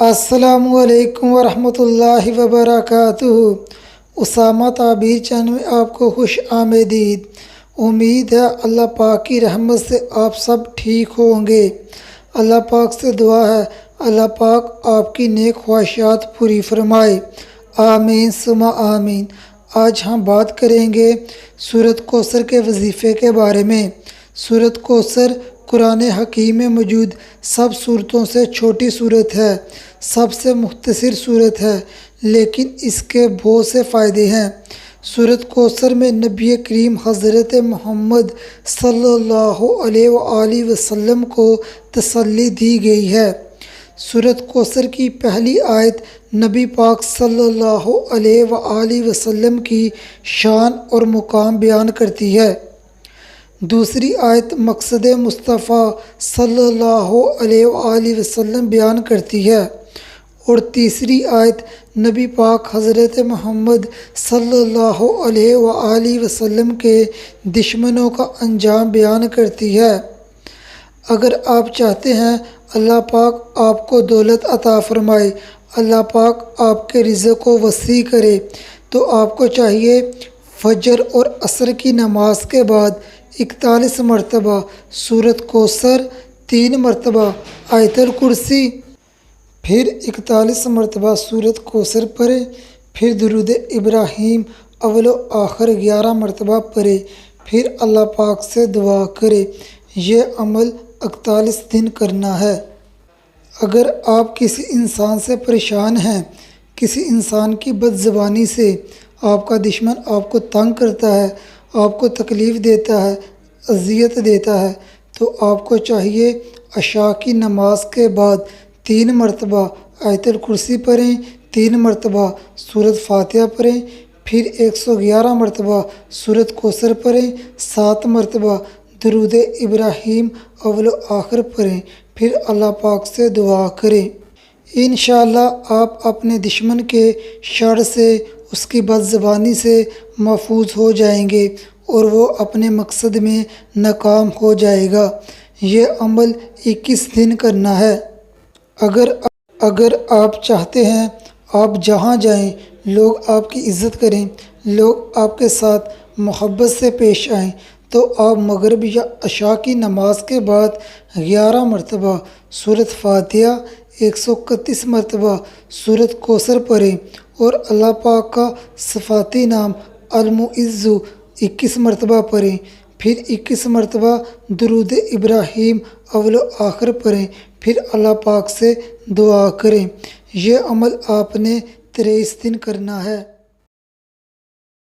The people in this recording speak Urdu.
السلام علیکم ورحمۃ اللہ وبرکاتہ۔ اسامہ تعبیر چینل میں آپ کو خوش آمدید۔ امید ہے اللہ پاک کی رحمت سے آپ سب ٹھیک ہوں گے۔ اللہ پاک سے دعا ہے اللہ پاک آپ کی نیک خواہشات پوری فرمائے، آمین ثم آمین۔ آج ہم بات کریں گے سورۃ کوثر کے وظیفے کے بارے میں۔ سورۃ کوثر قرآن حکیم میں موجود سب صورتوں سے چھوٹی صورت ہے، سب سے مختصر صورت ہے، لیکن اس کے بہت سے فائدے ہیں۔ سورۃ کوثر میں نبی کریم حضرت محمد صلی اللہ علیہ وآلہ وسلم کو تسلی دی گئی ہے۔ سورۃ کوثر کی پہلی آیت نبی پاک صلی اللہ علیہ وآلہ وسلم کی شان اور مقام بیان کرتی ہے۔ دوسری آیت مقصد مصطفیٰ صلی اللہ علیہ وآلہ وسلم بیان کرتی ہے، اور تیسری آیت نبی پاک حضرت محمد صلی اللہ علیہ وآلہ وسلم کے دشمنوں کا انجام بیان کرتی ہے۔ اگر آپ چاہتے ہیں اللہ پاک آپ کو دولت عطا فرمائے، اللہ پاک آپ کے رزق کو وسیع کرے، تو آپ کو چاہیے فجر اور عصر کی نماز کے بعد 41 مرتبہ سورۃ کوثر، 3 مرتبہ آیت الکرسی، پھر 41 مرتبہ سورۃ کوثر پڑھیں، پھر درود ابراہیم اول و آخر 11 مرتبہ پڑھیں، پھر اللہ پاک سے دعا کرے۔ یہ عمل 41 دن کرنا ہے۔ اگر آپ کسی انسان سے پریشان ہیں، کسی انسان کی بد زبانی سے آپ کا دشمن آپ کو تنگ کرتا ہے، آپ کو تکلیف دیتا ہے، اذیت دیتا ہے، تو آپ کو چاہیے عشاء کی نماز کے بعد 3 مرتبہ آیت الکرسی پڑھیں، 3 مرتبہ سورۃ فاتحہ پڑھیں، پھر 111 مرتبہ سورۃ کوثر پڑھیں، 7 مرتبہ درود ابراہیم اول و آخر پڑھیں، پھر اللہ پاک سے دعا کریں۔ انشاءاللہ آپ اپنے دشمن کے شر سے، اس کی بد زبانی سے محفوظ ہو جائیں گے اور وہ اپنے مقصد میں ناکام ہو جائے گا۔ یہ عمل 21 دن کرنا ہے۔ اگر آپ چاہتے ہیں آپ جہاں جائیں لوگ آپ کی عزت کریں، لوگ آپ کے ساتھ محبت سے پیش آئیں، تو آپ مغرب یا عشاء کی نماز کے بعد 11 مرتبہ سورۃ فاتحہ، 131 مرتبہ سورۃ کوثر پڑھیں، اور اللہ پاک کا صفاتی نام المعز 21 مرتبہ پڑھیں، پھر 21 مرتبہ درود ابراہیم اول و آخر پڑھیں، پھر اللہ پاک سے دعا کریں۔ یہ عمل آپ نے 23 دن کرنا ہے۔